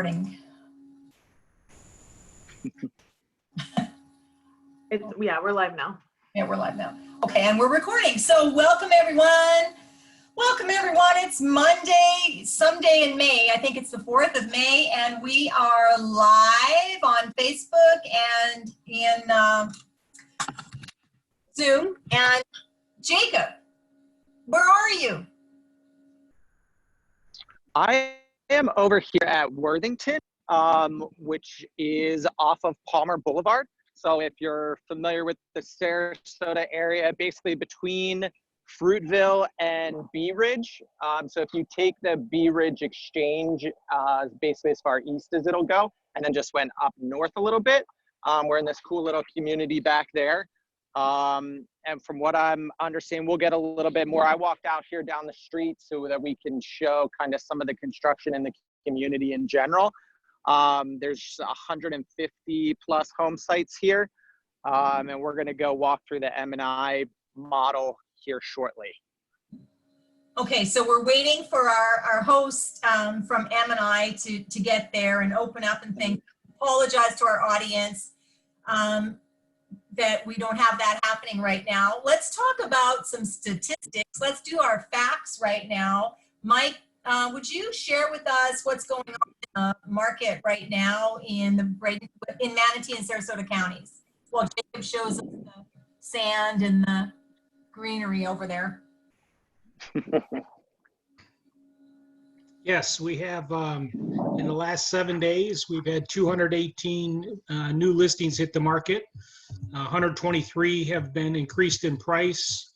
recording. Yeah, we're live now. Yeah, we're live now. Okay, and we're recording. So welcome everyone. Welcome everyone. It's Monday, someday in May. I think it's the 4th of May, and we are live on Facebook and in Zoom. And Jacob, where are you? I am over here at Worthington, which is off of Palmer Boulevard. So if you're familiar with the Sarasota area, basically between Fruitville and Bee Ridge. So if you take the Bee Ridge Exchange, basically as far east as it'll go, and then just went up north a little bit, we're in this cool little community back there. And from what I'm understanding, we'll get a little bit more. I walked out here down the street so that we can show kind of some of the construction in the community in general. There's 150 plus home sites here. And we're going to go walk through the M&I model here shortly. Okay, so we're waiting for our host from M&I to get there and open up and things. Apologize to our audience that we don't have that happening right now. Let's talk about some statistics. Let's do our facts right now. Mike, would you share with us what's going on in the market right now in Manatee and Sarasota counties? Well, Jacob shows us the sand and the greenery over there. Yes, we have in the last 7 days, we've had 218 new listings hit the market. 123 have been increased in price.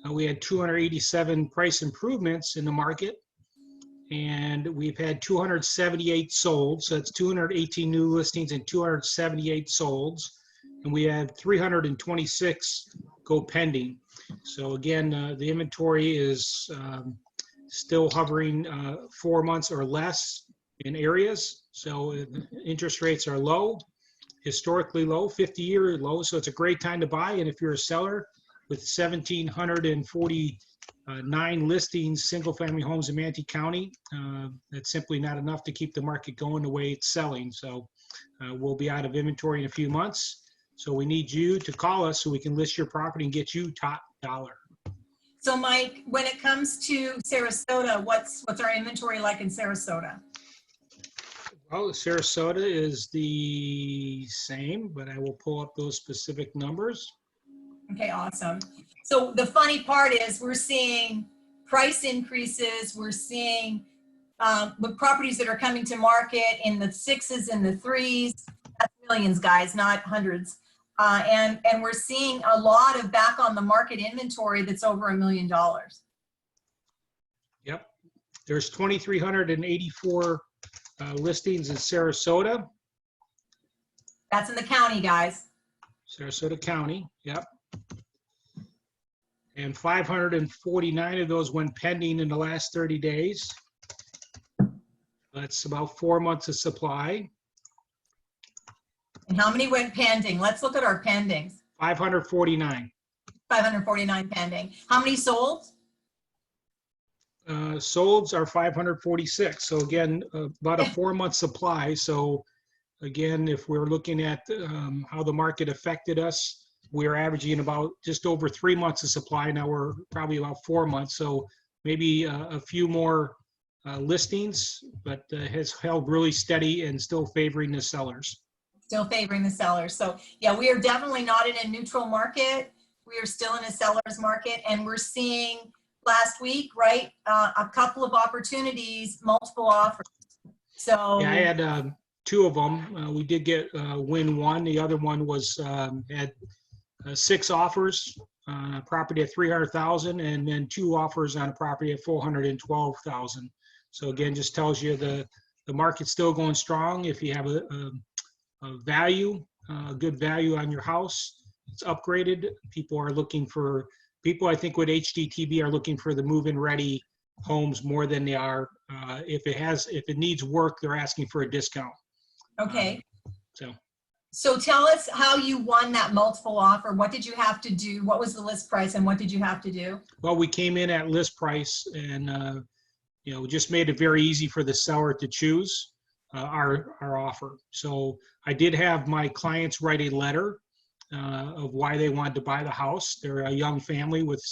We had 287 price improvements in the market. And we've had 278 sold. So that's 218 new listings and 278 solds. And we have 326 go pending. So again, the inventory is still hovering 4 months or less in areas. So interest rates are low, historically low, 50-year low. So it's a great time to buy. And if you're a seller with 1,749 listings, single-family homes in Manatee County, that's simply not enough to keep the market going the way it's selling. So we'll be out of inventory in a few months. So we need you to call us so we can list your property and get you top dollar. So Mike, when it comes to Sarasota, what's our inventory like in Sarasota? Well, Sarasota is the same, but I will pull up those specific numbers. Okay, awesome. So the funny part is we're seeing price increases. We're seeing the properties that are coming to market in the 6s and the 3s. That's millions, guys, not hundreds. And we're seeing a lot of back on the market inventory that's over $1 million. Yep. There's 2,384 listings in Sarasota. That's in the county, guys. Sarasota County, yep. And 549 of those went pending in the last 30 days. That's about 4 months of supply. And how many went pending? Let's look at our pendings. 549. 549 pending. How many sold? Solds are 546. So again, about a 4-month supply. So again, if we're looking at how the market affected us, we're averaging about just over 3 months of supply. Now we're probably about 4 months. So maybe a few more listings, but has held really steady and still favoring the sellers. Still favoring the sellers. So yeah, we are definitely not in a neutral market. We are still in a seller's market, and we're seeing last week, right, a couple of opportunities, multiple offers. So yeah, I had 2 of them. We did get win one. The other one was had 6 offers on a property at $300,000, and then 2 offers on a property at $412,000. So again, just tells you the market's still going strong. If you have a value, good value on your house, it's upgraded. People are looking for, I think with HGTV are looking for the move-in ready homes more than they are. If it needs work, they're asking for a discount. okay. So tell us how you won that multiple offer. What did you have to do? What was the list price, and what did you have to do? Well, we came in at list price, and just made it very easy for the seller to choose. our offer. So I did have my clients write a letter of why they wanted to buy the house. They're a young family with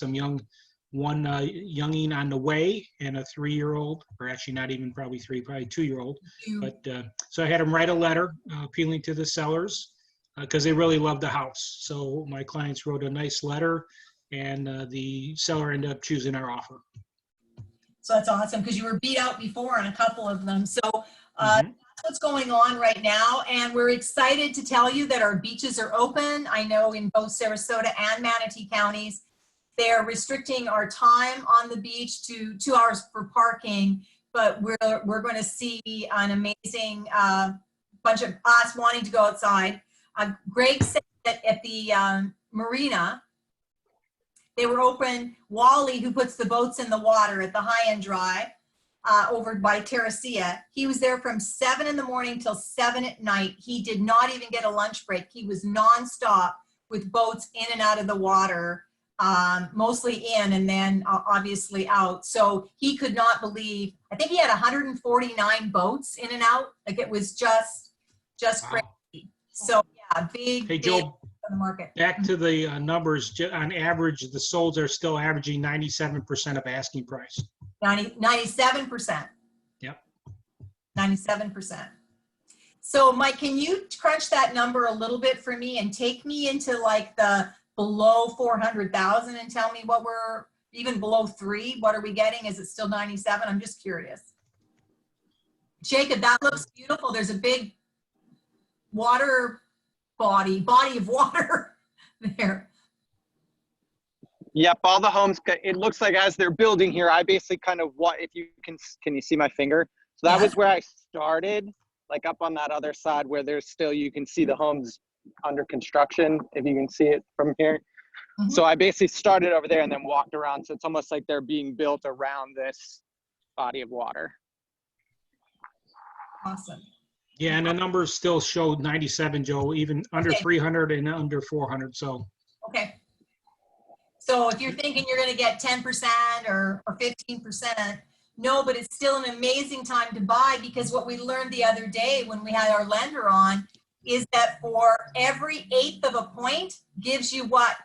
one younging on the way and a 3-year-old, or actually not even probably 3, probably 2-year-old. But so I had them write a letter appealing to the sellers because they really loved the house. So my clients wrote a nice letter, and the seller ended up choosing our offer. So that's awesome, because you were beat out before on a couple of them. So Mhm. that's what's going on right now. And we're excited to tell you that our beaches are open. I know in both Sarasota and Manatee counties, they're restricting our time on the beach to 2 hours for parking, but we're going to see an amazing bunch of us wanting to go outside. Greg said that at the marina, they were open. Wally, who puts the boats in the water at the high-end drive over by Terracea, he was there from 7 in the morning till 7 at night. He did not even get a lunch break. He was nonstop with boats in and out of the water, mostly in and then obviously out. So he could not believe, I think he had 149 boats in and out. Like, it was just Wow. crazy. So yeah, big, Hey, big Joe, on the market. back to the numbers. On average, the solds are still averaging 97% of asking price. 97%. Yep. 97%. So Mike, can you crunch that number a little bit for me and take me into like the below 400,000 and tell me what we're, even below 3, what are we getting? Is it still 97? I'm just curious. Jacob, that looks beautiful. There's a big water body of water there. Yep, all the homes, it looks like as they're building here, I basically kind of, if you can you see my finger? So that Yes. was where I started, like up on that other side where there's still, you can see the homes under construction, if you can see it from here. Mhm. So I basically started over there and then walked around. So it's almost like they're being built around this body of water. Awesome. Yeah, and the numbers still show 97, Joe, even under Okay. 300 and under 400. So Okay. So if you're thinking you're going to get 10% or 15%, no, but it's still an amazing time to buy, because what we learned the other day when we had our lender on is that for every 1/8 of a point gives you what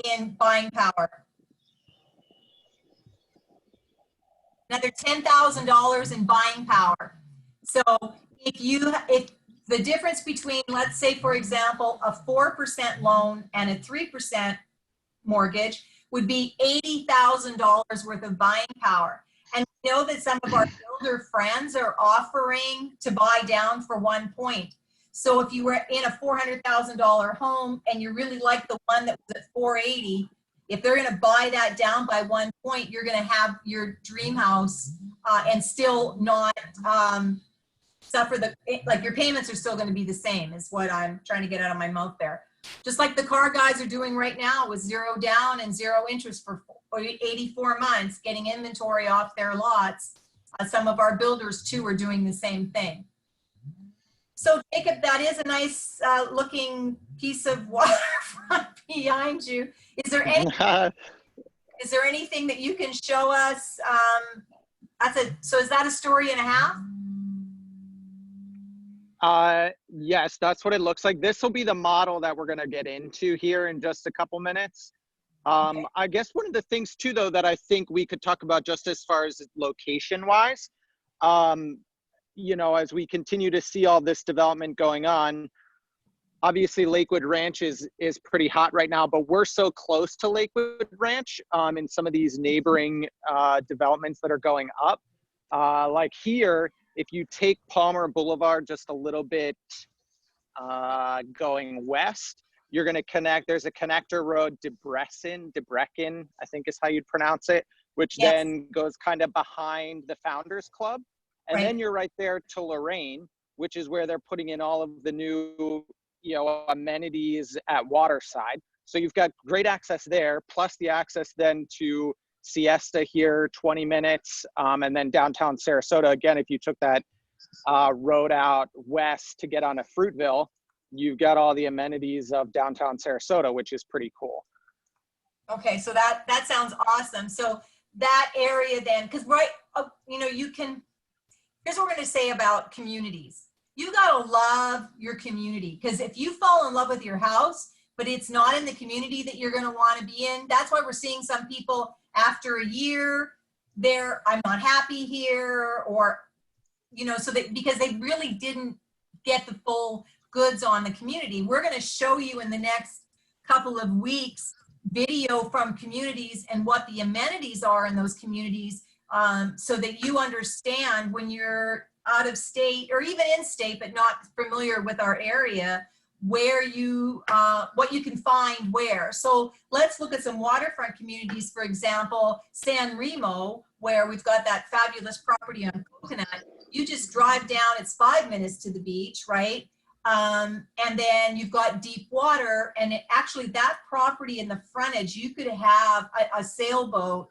in buying power? Another $10,000 in buying power. So if the difference between, let's say, for example, a 4% loan and a 3% mortgage would be $80,000 worth of buying power. And we know that some of our builder friends are offering to buy down for 1 point. So if you were in a $400,000 home and you really like the one that was at 480, if they're going to buy that down by 1 point, you're going to have your dream house and still not suffer like your payments are still going to be the same, is what I'm trying to get out of my mouth there. Just like the car guys are doing right now with 0 down and 0 interest for 84 months, getting inventory off their lots. Some of our builders too are doing the same thing. So Jacob, that is a nice looking piece of waterfront behind you. Is there anything that you can show us? So is that a story and a half? Yes, that's what it looks like. This will be the model that we're going to get into here in just a couple minutes. Okay. I guess one of the things too, though, that I think we could talk about just as far as location wise, you know, as we continue to see all this development going on, obviously Lakewood Ranch is pretty hot right now, but we're so close to Lakewood Ranch in some of these neighboring developments that are going up. Like here, if you take Palmer Boulevard just a little bit going west, you're going to connect. There's a connector road, Debrecen, I think is how you'd pronounce it, which Yes. then goes kind of behind the Founders Club. And Right. then you're right there to Lorraine, which is where they're putting in all of the new, you know, amenities at Waterside. So you've got great access there, plus the access then to Siesta here, 20 minutes, and then downtown Sarasota. Again, if you took that road out west to get onto Fruitville, you've got all the amenities of downtown Sarasota, which is pretty cool. Okay, so that sounds awesome. So that area then, because you know, here's what we're going to say about communities. You gotta love your community, because if you fall in love with your house, but it's not in the community that you're gonna wanna be in, that's why we're seeing some people after a year, I'm not happy here, or, so that, because they really didn't get the full goods on the community. We're gonna show you in the next couple of weeks video from communities and what the amenities are in those communities, so that you understand when you're out of state or even in state but not familiar with our area, where what you can find where. So let's look at some waterfront communities, for example, San Remo, where we've got that fabulous property on Coconut. You just drive down, it's 5 minutes to the beach, right? And then you've got deep water, and actually that property in the frontage, you could have a sailboat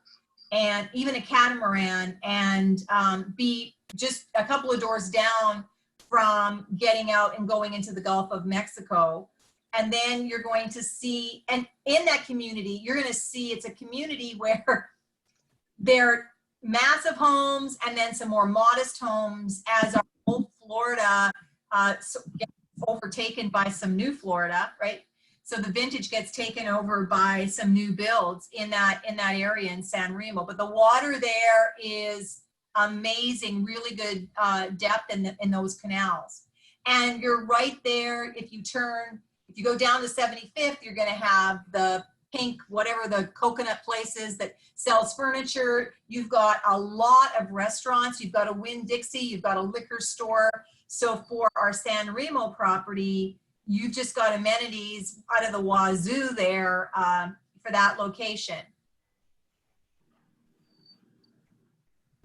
and even a catamaran, and be just a couple of doors down from getting out and going into the Gulf of Mexico. And then you're going to see, and in that community, you're going to see it's a community where there are massive homes and then some more modest homes, as our old Florida gets overtaken by some new Florida, right? So the vintage gets taken over by some new builds in that area in San Remo. But the water there is amazing, really good depth in those canals. And you're right there. If you go down to 75th, you're going to have the pink, whatever the coconut place is that sells furniture. You've got a lot of restaurants. You've got a Winn-Dixie. You've got a liquor store. So for our San Remo property, you've just got amenities out of the wazoo there for that location.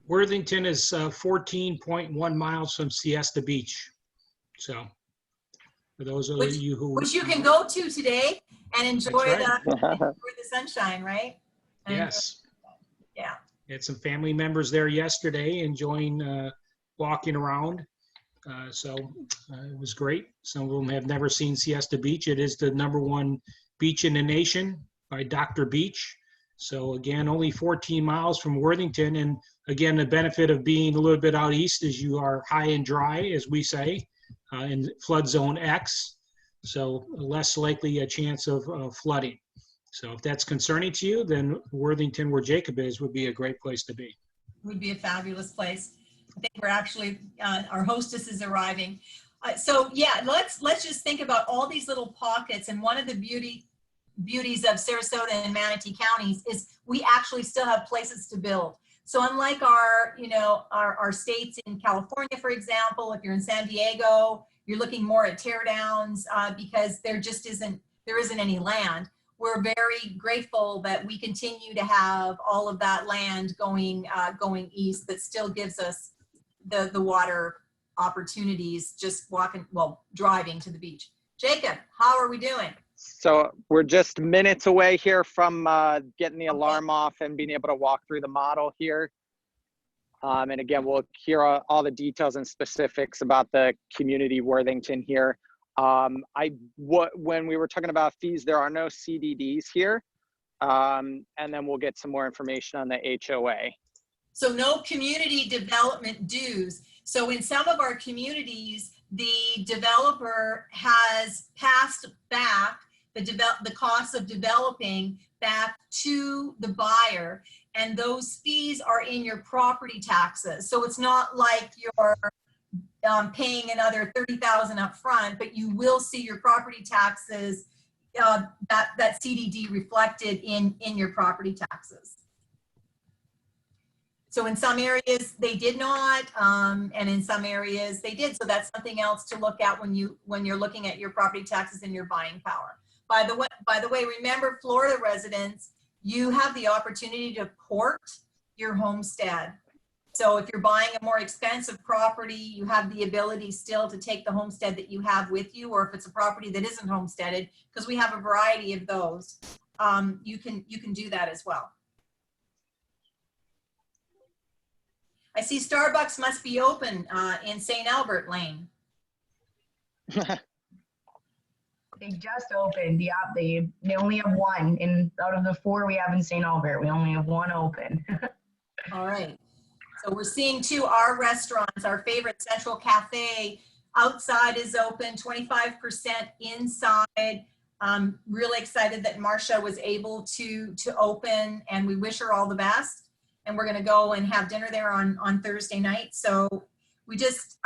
Worthington is 14.1 miles from Siesta Beach. So for those of you who... Which you can go to today and enjoy, right. the sunshine, right? And Yes. Yeah. Had some family members there yesterday enjoying walking around. So it was great. Some of them have never seen Siesta Beach. It is the #1 beach in the nation by Dr. Beach. So again, only 14 miles from Worthington. And again, the benefit of being a little bit out east is you are high and dry, as we say, in flood zone X. So less likely a chance of flooding. So if that's concerning to you, then Worthington, where Jacob is, would be a great place to be. Would be a fabulous place. I think we're actually, our hostess is arriving. So yeah, let's just think about all these little pockets. And one of the beauties of Sarasota and Manatee counties is we actually still have places to build. So unlike our states in California, for example, if you're in San Diego, you're looking more at tear downs because there isn't any land. We're very grateful that we continue to have all of that land going east that still gives us the water opportunities, just driving to the beach. Jacob, how are we doing? So we're just minutes away here from getting the alarm off and being able to walk through the model here. And again, we'll hear all the details and specifics about the community Worthington here. When we were talking about fees, there are no CDDs here. And then we'll get some more information on the HOA. So no community development dues. So in some of our communities, the developer has passed back the cost of developing back to the buyer, and those fees are in your property taxes. So it's not like you're paying another $30,000 up front, but you will see your property taxes, that CDD reflected in your property taxes. So in some areas they did not, and in some areas they did. So that's something else to look at when you're looking at your property taxes and your buying power. By the way, remember, Florida residents, you have the opportunity to port your homestead. So if you're buying a more expensive property, you have the ability still to take the homestead that you have with you, or if it's a property that isn't homesteaded, because we have a variety of those, you can do that as well. I see Starbucks must be open in St. Albert Lane. They just opened. Yeah, they only have one. Out of the 4 we have in St. Albert, we only have 1 open. All right. So we're seeing too, our restaurants, our favorite Central Cafe, Outside is open, 25% inside. Really excited that Marcia was able to open, and we wish her all the best. And we're gonna go and have dinner there on Thursday night. So we just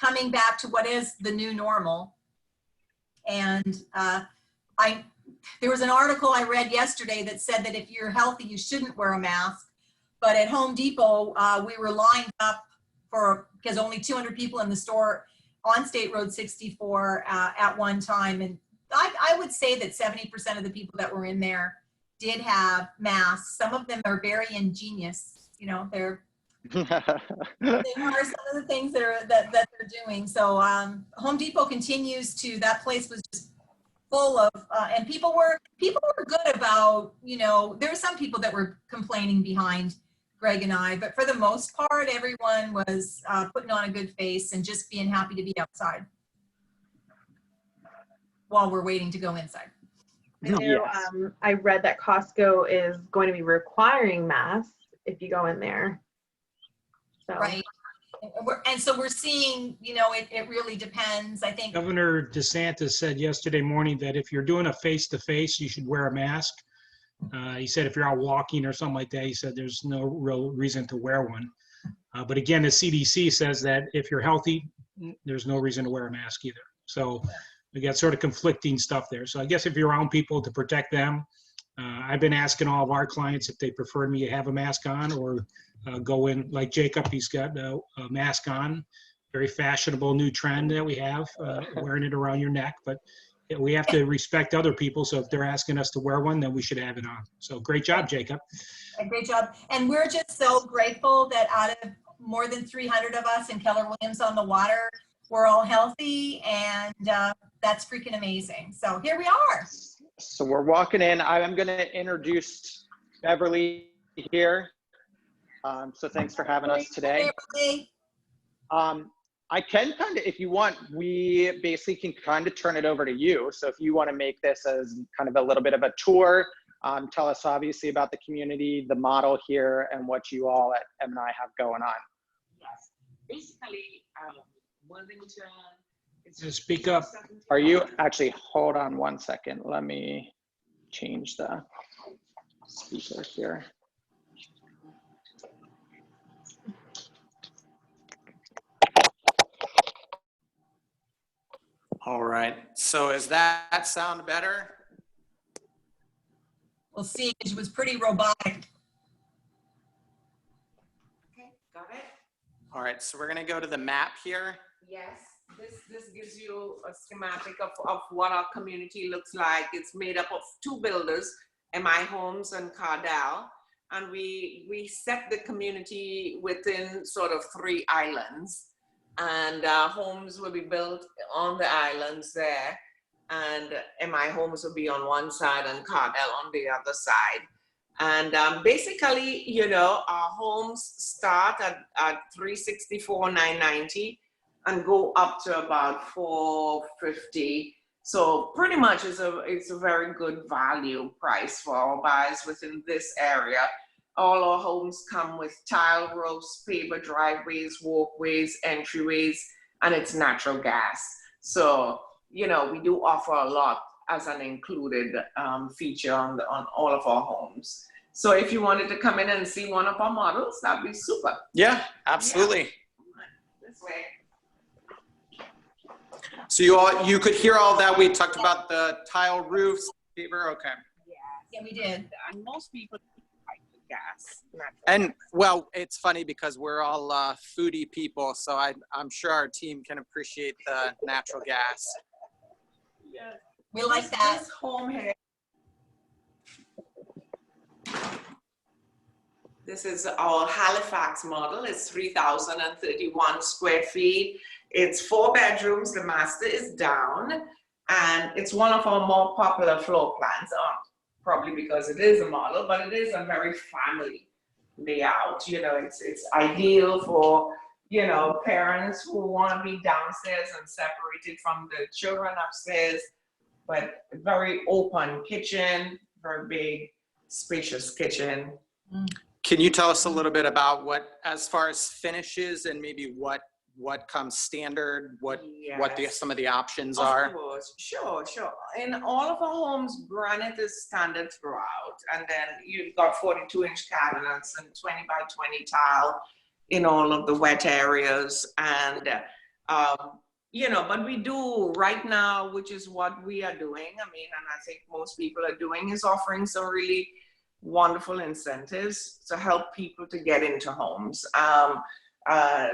coming back to what is the new normal. And there was an article I read yesterday that said that if you're healthy, you shouldn't wear a mask. But at Home Depot, we were lined up because only 200 people in the store on State Road 64 at one time. And I would say that 70% of the people that were in there did have masks. Some of them are very ingenious. You know, they are some of the things that they're doing. So Home Depot continues to, that place was just full of, and people were good about, you know, there were some people that were complaining behind Greg and I, but for the most part, everyone was putting on a good face and just being happy to be outside while we're waiting to go inside. I know, I read that Costco is going to be requiring masks if you go in there. So. Right. And so we're seeing, you know, it really depends. I think Governor DeSantis said yesterday morning that if you're doing a face-to-face, you should wear a mask. He said if you're out walking or something like that, he said there's no real reason to wear one. But again, the CDC says that if you're healthy, there's no reason to wear a mask either. So we got sort of conflicting stuff there. So I guess if you're around people to protect them, I've been asking all of our clients if they prefer me to have a mask on or go in like Jacob, he's got a mask on, very fashionable new trend that we have, wearing it around your neck, but we have to respect other people. So if they're asking us to wear one, then we should have it on. So great job, Jacob. great job. And we're just so grateful that out of more than 300 of us in Keller Williams on the Water, we're all healthy, and that's freaking amazing. So here we are. So we're walking in. I'm going to introduce Beverly here. So thanks for having us today. I can kind of, if you want, we basically can kind of turn it over to you. So if you want to make this as kind of a little bit of a tour, tell us obviously about the community, the model here, and what you all at M&I have going on. Yes, basically, Worthington. Speak up. Are you actually, hold on one second. Let me change the speaker here. All right, so is that sound better? We'll see. It was pretty robotic. Okay, got it? All right, so we're gonna go to the map here. Yes, this gives you a schematic of what our community looks like. It's made up of two builders, MI Homes and Cardell, and we set the community within sort of 3 islands, and homes will be built on the islands there, and MI Homes will be on one side and Cardell on the other side. And basically, you know, our homes start at $364,990 and go up to about $450. So pretty much it's a very good value price for our buyers within this area. All our homes come with tile roofs, paver driveways, walkways, entryways, and it's natural gas. So, you know, we do offer a lot as an included feature on all of our homes. So if you wanted to come in and see one of our models, that'd be super. Yeah, absolutely. Yeah. This way. So you could hear all that. We talked about the tile roofs, paver. Okay. Yeah, we did. And most people like the gas. And well, it's funny because we're all foodie people, so I'm sure our team can appreciate the natural gas. Yeah. We like that. This home here. This is our Halifax model. It's 3,031 square feet. It's 4 bedrooms. The master is down, and it's one of our more popular floor plans. Probably because it is a model, but it is a very family layout. You know, it's ideal for, you know, parents who want to be downstairs and separated from the children upstairs. But very open kitchen, very big, spacious kitchen. Can you tell us a little bit about what, as far as finishes and maybe what what comes standard, what Yes. some of the options Of are? course, sure. In all of our homes, granite is standard throughout, and then you've got 42-inch cabinets and 20 by 20 tile in all of the wet areas, and but we do right now, which is what we are doing. I mean, and I think most people are doing, is offering some really wonderful incentives to help people to get into homes.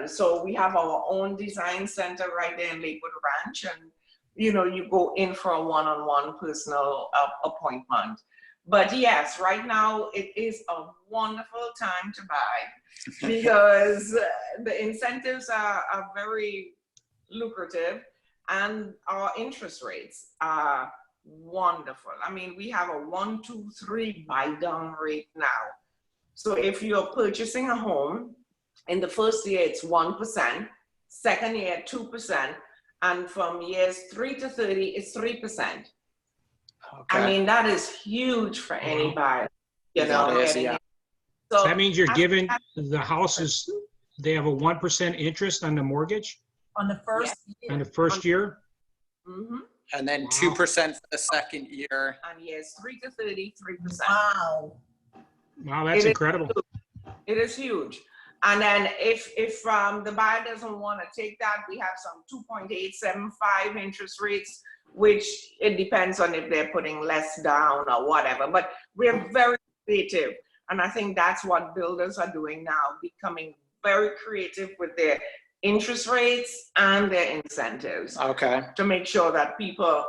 So we have our own design center right there in Lakewood Ranch, and you go in for a one-on-one personal appointment. But yes, right now it is a wonderful time to buy because the incentives are very lucrative, and our interest rates are wonderful. I mean, we have a 1, 2, 3 buy down rate now. So if you're purchasing a home, in the first year it's 1%, second year 2%, and from years 3 to 30 it's 3%. Okay. I mean, that is huge for any buyer. That is, yeah. So That means you're giving the houses, they have a 1% interest on the mortgage On the first on year. the first year? Mm-hmm. And then Wow. 2% for the second year. And years 3 to 30, 3%. Wow. Wow, that's incredible. It is huge. And then if the buyer doesn't want to take that, we have some 2.875 interest rates, which it depends on if they're putting less down or whatever. But we're very creative. And I think that's what builders are doing now, becoming very creative with their interest rates and their incentives. Okay. To make sure that people,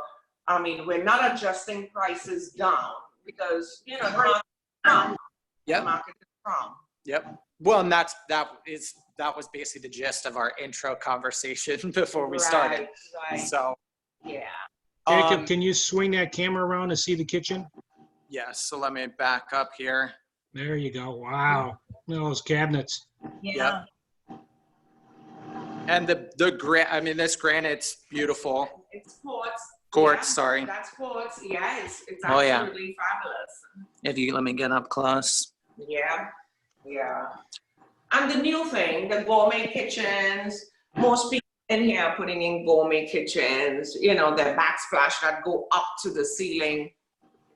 I mean, we're not adjusting prices down because, the market is strong. Yep. The market is strong. Yep. Well, and that was basically the gist of our intro conversation before we started. Right. So Yeah. Jacob, can you swing that camera around to see the kitchen? yeah, so let me back up here. There you go. Wow. Look at those cabinets. Yeah. And this granite's beautiful. It's quartz. Quartz, Yeah, sorry. that's quartz. Yeah, it's Oh, yeah. absolutely fabulous. If you let me get up close. Yeah. Yeah. And the new thing, the gourmet kitchens, most people in here are putting in gourmet kitchens, the backsplash that go up to the ceiling,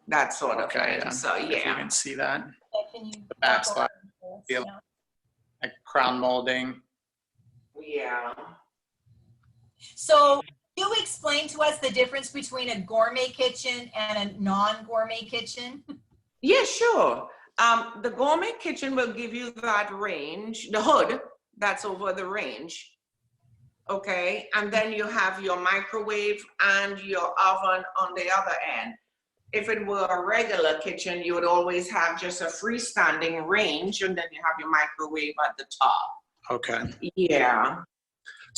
that sort of thing. Yeah. So, If you yeah. can see that. Can you The backsplash. Yeah. Like crown molding. Yeah. So you explain to us the difference between a gourmet kitchen and a non-gourmet kitchen? Yeah, sure. The gourmet kitchen will give you that range, the hood that's over the range. Okay. And then you have your microwave and your oven on the other end. If it were a regular kitchen, you would always have just a freestanding range, and then you have your microwave at the top. Okay. Yeah.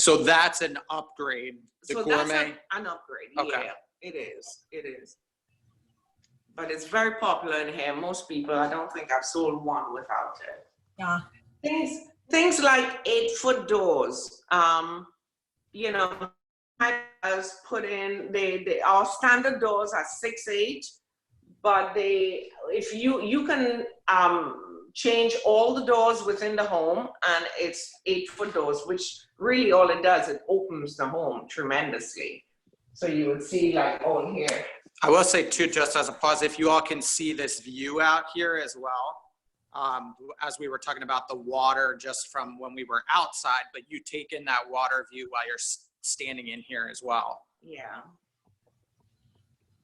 So that's an upgrade. The So gourmet. that's an upgrade. Okay. Yeah, it is. It is. But it's very popular in here. Most people, I don't think I've sold one without it. Yeah. Things like 8-foot doors. I put in our standard doors are 6'8", but if you can change all the doors within the home, and it's 8-foot doors, which really all it does, it opens the home tremendously. So you would see like on here. I will say too, just as a pause, if you all can see this view out here as well, as we were talking about the water just from when we were outside, but you take in that water view while you're standing in here as well. Yeah.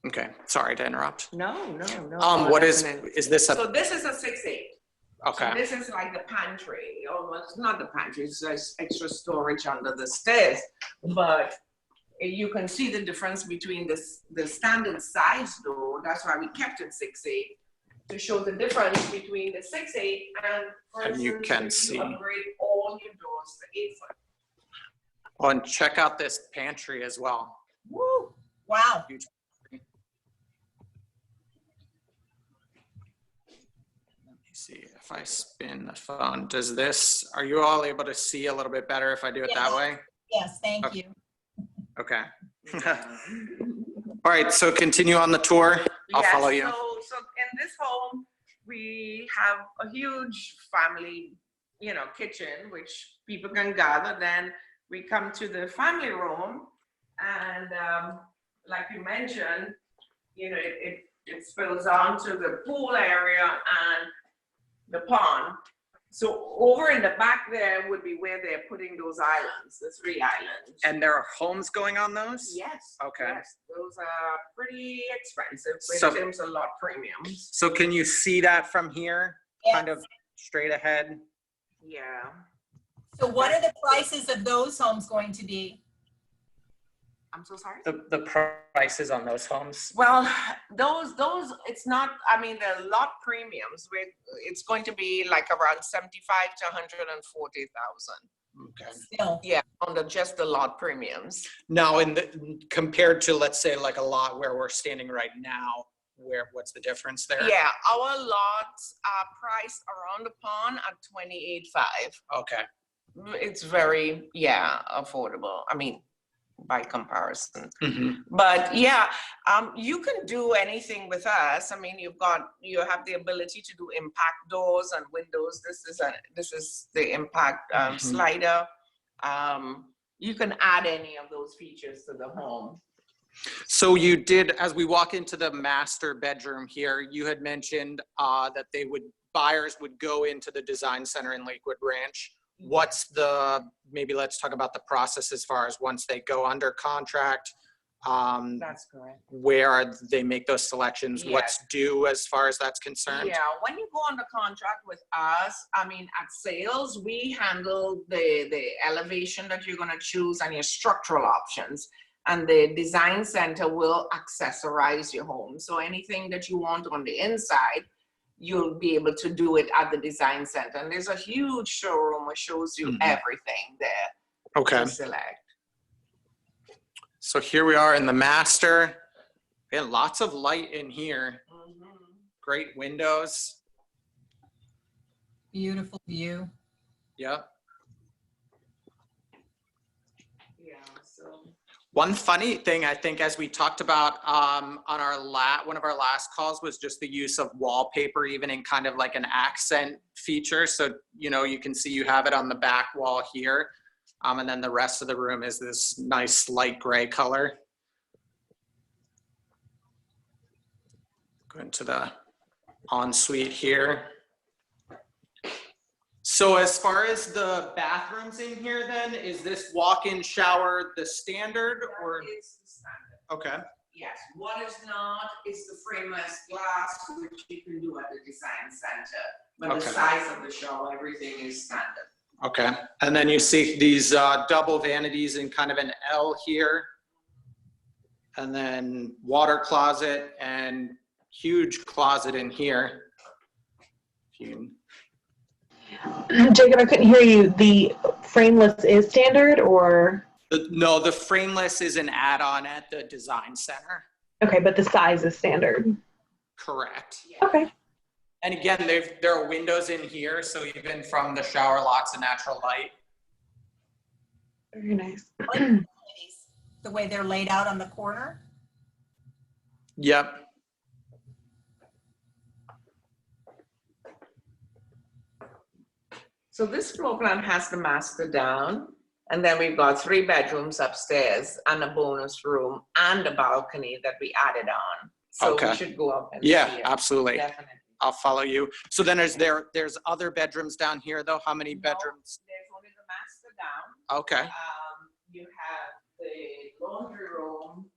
Okay, sorry to interrupt. No. What is this? So this is a 6'8". Okay. So this is like the pantry, almost not the pantry, it's just extra storage under the stairs. But you can see the difference between the standard size door. That's why we kept it 6'8", to show the difference between the 6'8" and, for And you instance, can if see. you upgrade all your doors to 8-foot. Oh, and check out this pantry as well. Woo. Wow. Huge. Let me see if I spin the phone. Are you all able to see a little bit better if I do it that way? Yes, thank Okay. you. Okay. All right, so continue on the tour. I'll Yes, follow you. So in this home, we have a huge family, kitchen, which people can gather. Then we come to the family room, and like you mentioned, you know, it spills onto the pool area and the pond. So over in the back there would be where they're putting those islands, the 3 islands. And there are homes going on those? Yes. Okay. Yes, those are pretty expensive, So- in terms of lot premiums. So can you see that from here? Kind of straight ahead? Yeah. So what are the prices of those homes going to be? I'm so sorry? The prices on those homes? Well, those, it's not, I mean, the lot premiums, it's going to be like around 75 to 140,000. Okay. Still, Yeah, on just the lot premiums. Now, compared to, let's say, like a lot where we're standing right now, what's the difference there? Yeah, our lots are priced around the pond at 28.5. Okay. It's very, affordable. I mean, by comparison. Mm-hmm. But yeah, you can do anything with us. I mean, you have the ability to do impact doors and windows. This is the impact slider. You can add any of those features to the home. So you did, as we walk into the master bedroom here, you had mentioned that buyers would go into the design center in Lakewood Ranch. Maybe let's talk about the process as far as once they go under contract. That's correct. Where they make those selections, Yes. what's due as far as that's concerned? Yeah, when you go under contract with us, I mean, at sales, we handle the elevation that you're gonna choose and your structural options. And the design center will accessorize your home. So anything that you want on the inside, you'll be able to do it at the design center. And there's a huge showroom which shows you everything there Okay. to select. So here we are in the master. We have lots of light in here. Great windows. beautiful view. Yep. Yeah, so. One funny thing, I think, as we talked about on one of our last calls, was just the use of wallpaper, even in kind of like an accent feature. So, you know, you can see you have it on the back wall here. And then the rest of the room is this nice light gray color. Go into the ensuite here. So as far as the bathrooms in here then, is this walk-in shower the standard or? It's the standard. Okay. Yes, what is not is the frameless glass, which you can do at the design center. But Okay. the size of the shower, everything is standard. Okay. And then you see these double vanities in kind of an L here. And then water closet and huge closet in here. Jacob, I couldn't hear you. The frameless is standard or? No, the frameless is an add-on at the design center. Okay, but the size is standard. Correct. Okay. And again, there are windows in here, so even from the shower, lots of natural light. Very nice. The way they're laid out on the corner. Yep. So this floor plan has the master down, and then we've got 3 bedrooms upstairs and a bonus room and a balcony that we added on. So Okay. we should go up and Yeah, see it. absolutely. Definitely. I'll follow you. So then there's other bedrooms down here though? How many No, bedrooms? There's only the master down. Okay. You have the laundry room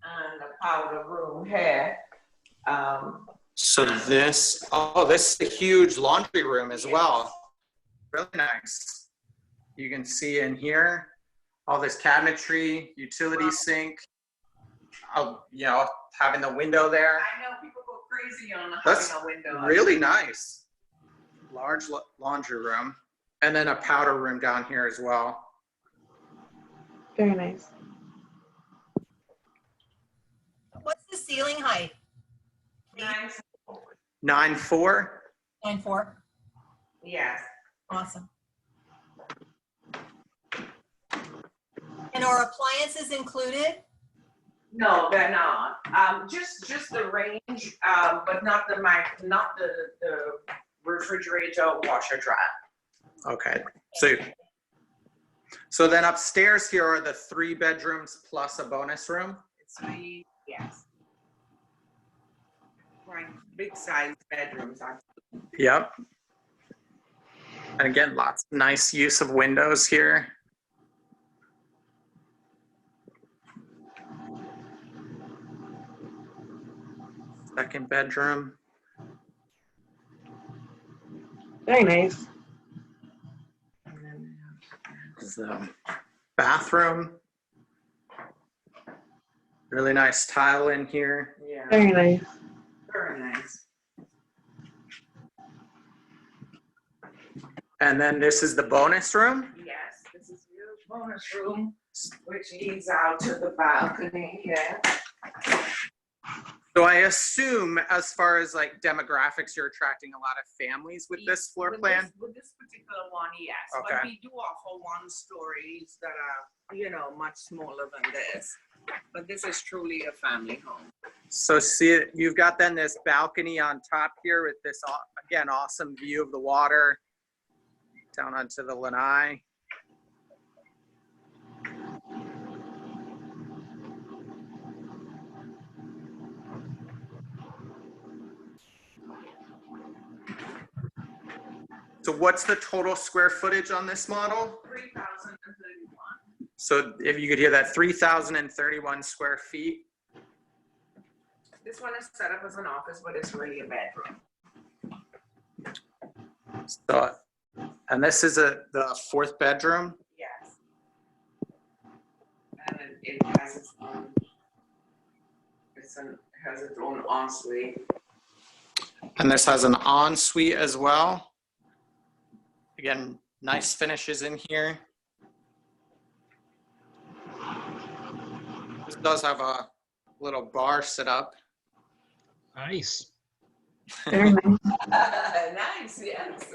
and the powder room here. So this is a huge laundry room as well. Really nice. You can see in here, all this cabinetry, utility sink. You know, having the window there. I know people go crazy on That's having a window. really nice. Large laundry room. And then a powder room down here as well. Very nice. What's the ceiling height? 9.4. 9.4. Yes. Awesome. And are appliances included? No, they're not. Just the range, but not the refrigerator, washer, dryer. Okay. So So then upstairs here are the 3 bedrooms plus a bonus room. It's three, yes. Quite big size bedrooms. Yep. And again, lots of nice use of windows here. Second bedroom. Very nice. And then This is the bathroom. Really nice tile in here. yeah, Very nice. very nice. And then this is the bonus room. Yes, this is your bonus room, which leads out to the balcony here. So I assume as far as like demographics, you're attracting a lot of families with this floor plan? With this particular one, yes. Okay. But we do offer 1-stories that are, you know, much smaller than this. But this is truly a family home. So see, you've got then this balcony on top here with this, again, awesome view of the water down onto the lanai. So what's the total square footage on this model? 3,031. So if you could hear that, 3,031 square feet. This one is set up as an office, but it's really a bedroom. So, and this is the 4th bedroom. Yes. And it has its own, has its own ensuite. And this has an ensuite as well. Again, nice finishes in here. This does have a little bar set up. Nice. Very nice. Nice, yes.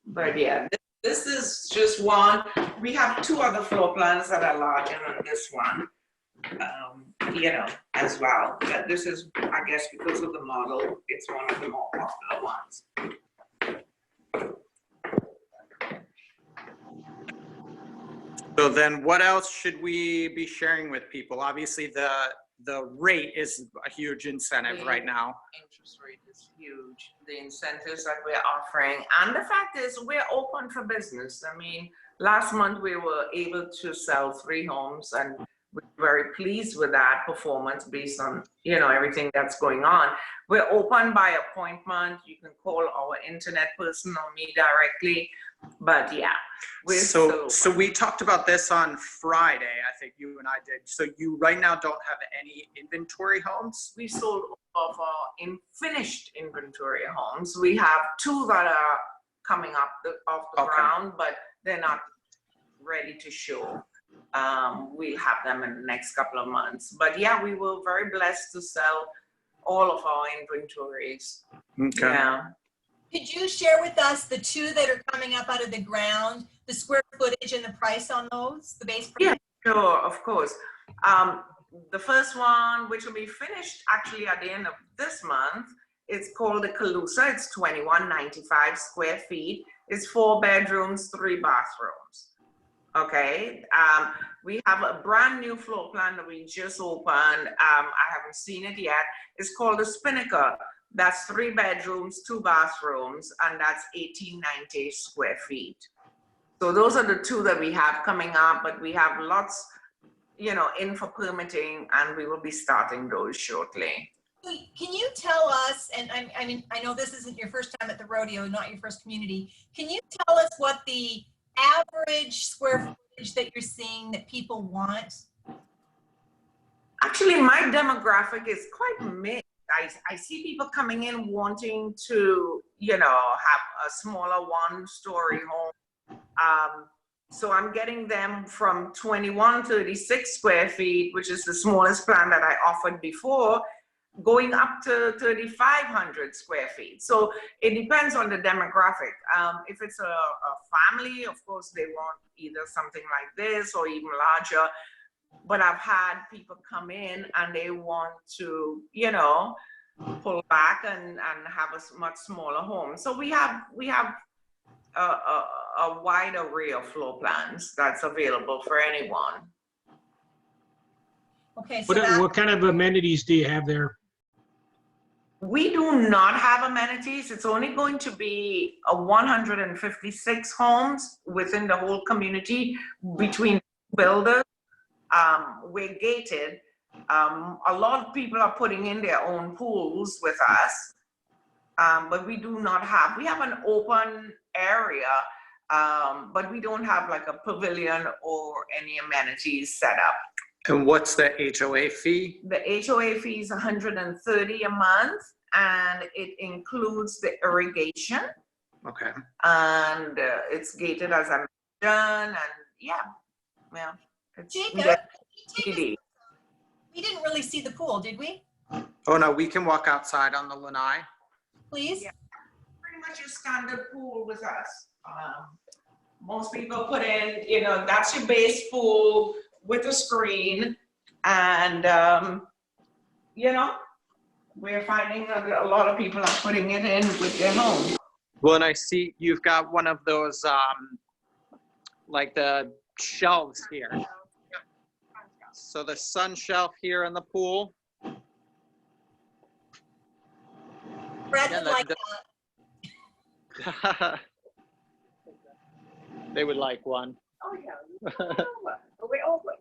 But yeah, this is just one. We have 2 other floor plans that are larger than this one, you know, as well. But this is, I guess, because of the model, it's one of the more popular ones. So then what else should we be sharing with people? Obviously the rate is a huge incentive right now. Interest rate is huge. The incentives that we're offering, and the fact is we're open for business. I mean, last month we were able to sell 3 homes, and we're very pleased with that performance based on, you know, everything that's going on. We're open by appointment. You can call our internet person or me directly. But yeah, we're So still we talked about this on Friday, I think you and I did. So you right now don't have any inventory homes? we sold all of our finished inventory homes. We have 2 that are coming up off the Okay. ground, but they're not ready to show. We'll have them in the next couple of months. But yeah, we were very blessed to sell all of our inventories. Okay. Yeah. Could you share with us the 2 that are coming up out of the ground, the square footage and the price on those, the base price? Yeah. Sure, of course. The first one, which will be finished actually at the end of this month, it's called the Calusa. It's 2195 square feet. It's 4 bedrooms, 3 bathrooms. Okay. We have a brand new floor plan that we just opened. I haven't seen it yet. It's called the Spinnaker. That's 3 bedrooms, 2 bathrooms, and that's 1890 square feet. So those are the 2 that we have coming up, but we have lots, you know, in for permitting, and we will be starting those shortly. Can you tell us, and I mean, I know this isn't your first time at the rodeo, not your first community. Can you tell us what the average square footage that you're seeing that people want? Actually, my demographic is quite mixed. I see people coming in wanting to, you know, have a smaller 1-story home. So I'm getting them from 2136 square feet, which is the smallest plan that I offered before, going up to 3,500 square feet. So it depends on the demographic. If it's a family, of course, they want either something like this or even larger. But I've had people come in and they want to, you know, pull back and have a much smaller home. So we have a wide array of floor plans that's available for anyone. Okay, so that, What kind of amenities do you have there? We do not have amenities. It's only going to be a 156 homes within the whole community between builders. We're gated. A lot of people are putting in their own pools with us, but we do not have, we have an open area, but we don't have like a pavilion or any amenities set up. And what's the HOA fee? The HOA fee is $130 a month, and it includes the irrigation, Okay. and it's gated as I mentioned, and yeah, it's Jacob, easy. we didn't really see the pool, did we? Oh, no, we can walk outside on the lanai. Please? Yeah. Pretty much your standard pool with us. Most people put in, you know, that's your base pool with a screen, and you know, we're finding that a lot of people are putting it in with their home. Well, and I see you've got one of those, like the shelves here. So the sun shelf here in the pool. Fred Yeah, would like that. They would like one. Oh yeah. We're over.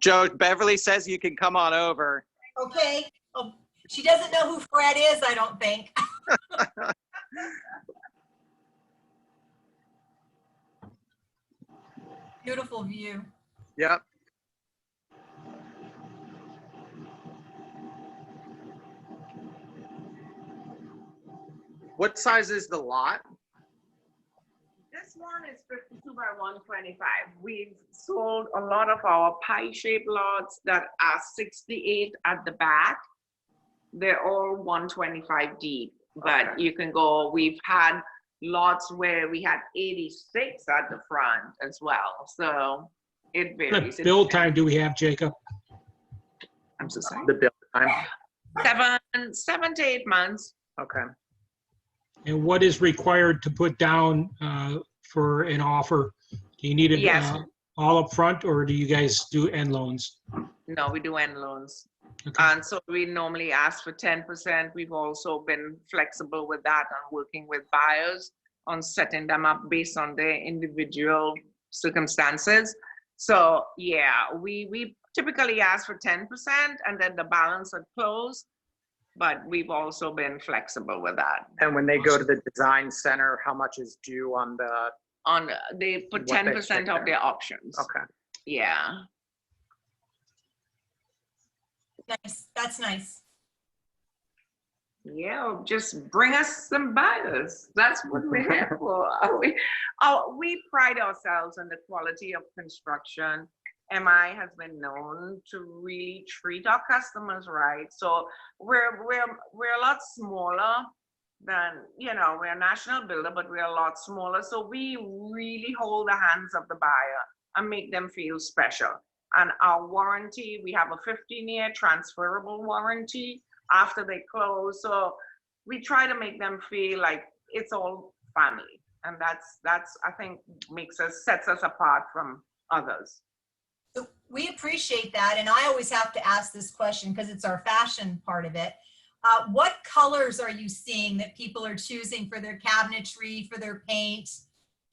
Joe, Beverly says you can come on over. Okay. Oh, she doesn't know who Fred is, I don't think. Beautiful view. Yep. What size is the lot? This one is 52 by 125. We've sold a lot of our pie-shaped lots that are 68 at the back. They're all 125 deep, but Okay. you can go, we've had lots where we had 86 at the front as well. So it What varies. build time do we have, Jacob? I'm so sorry. The build time. 7 to 8 months. Okay. And what is required to put down for an offer? Do you need it Yes. all up front, or do you guys do end loans? No, we do end loans. Okay. And so we normally ask for 10%. We've also been flexible with that and working with buyers on setting them up based on their individual circumstances. So yeah, we typically ask for 10% and then the balance at close, but we've also been flexible with that. And when they go to the design center, how much is due on the, They put What they 10% of pick their options. okay. Yeah. Nice. That's nice. Yeah, just bring us some buyers. That's what we're here for. We pride ourselves on the quality of construction. MI has been known to really treat our customers right. So we're a lot smaller than, you know, we're a national builder, but we're a lot smaller. So we really hold the hands of the buyer and make them feel special. And our warranty, we have a 15-year transferable warranty after they close. So we try to make them feel like it's all family. And that's I think sets us apart from others. So we appreciate that. And I always have to ask this question because it's our fashion part of it. What colors are you seeing that people are choosing for their cabinetry, for their paint,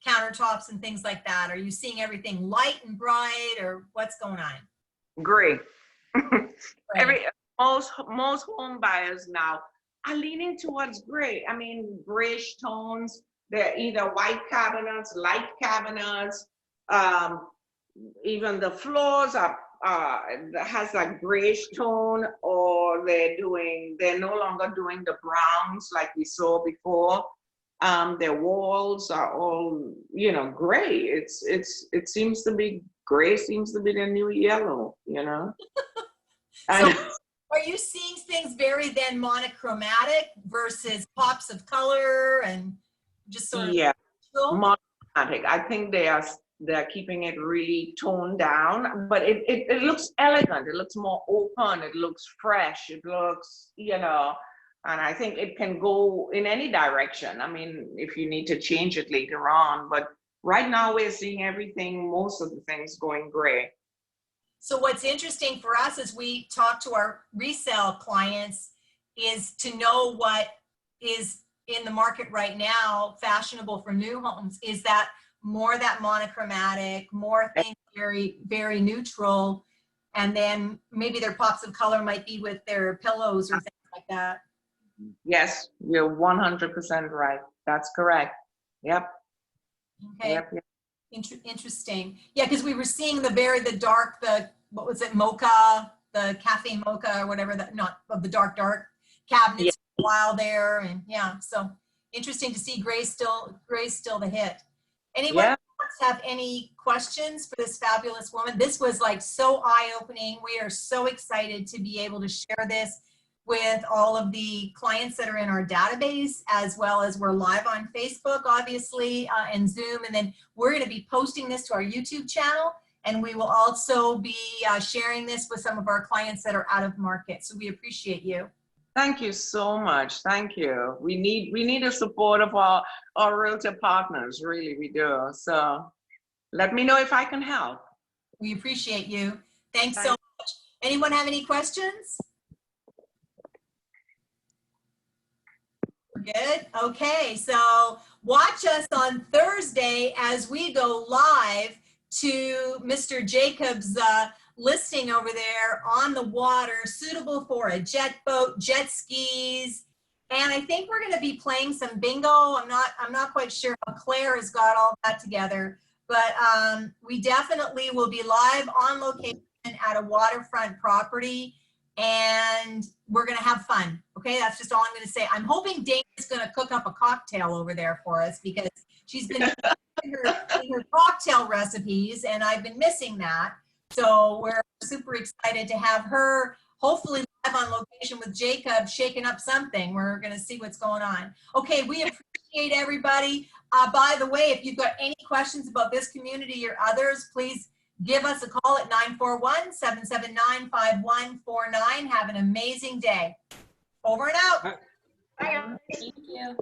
countertops and things like that? Are you seeing everything light and bright, or what's going on? Gray. Right. Most home buyers now are leaning towards gray. I mean, grayish tones. They're either white cabinets, light cabinets. Even the floors are has a grayish tone, or they're no longer doing the browns like we saw before. Their walls are all, you know, gray. It seems to be gray. Seems to be the new yellow, you know. So are you seeing things very then monochromatic versus pops of color and just sort of yeah, neutral? monochromatic. I think they're keeping it really toned down, but it looks elegant. It looks more open. It looks fresh. It looks, you know, And I think it can go in any direction. I mean, if you need to change it later on, but right now we're seeing everything, most of the things going great. So what's interesting for us as we talk to our resale clients is to know what is in the market right now, fashionable for new homes, is that more that monochromatic, more things very, very neutral, and then maybe their pops of color might be with their pillows or things like that. Yes, you're 100% right. That's correct. Yep. Okay. Yep. Yep. Interesting. Yeah, because we were seeing the dark, what was it, mocha, the cafe mocha or whatever, not of the dark cabinets Yeah. for a while there. And yeah, so interesting to see gray's still the hit. Anyone Yeah. else have any questions for this fabulous woman? This was like so eye-opening. We are so excited to be able to share this with all of the clients that are in our database, as well as we're live on Facebook, obviously, and Zoom. And then we're going to be posting this to our YouTube channel. And we will also be sharing this with some of our clients that are out of market. So we appreciate you. Thank you so much. Thank you. We need the support of our realtor partners. Really, we do. So let me know if I can help. We appreciate you. Thanks so much. Anyone have any questions? Good. Okay, so watch us on Thursday as we go live to Mr. Jacobs' listing over there on the water, suitable for a jet boat, jet skis, and I think we're going to be playing some bingo. I'm not quite sure how Claire has got all that together, but we definitely will be live on location at a waterfront property. And we're going to have fun. Okay, that's just all I'm going to say. I'm hoping Dana's going to cook up a cocktail over there for us because she's been in her cocktail recipes and I've been missing that. So we're super excited to have her hopefully live on location with Jacob shaking up something. We're going to see what's going on. Okay, we appreciate everybody. By the way, if you've got any questions about this community or others, please give us a call at 941-779-5149. Have an amazing day. Over and out. Bye, guys. Thank you.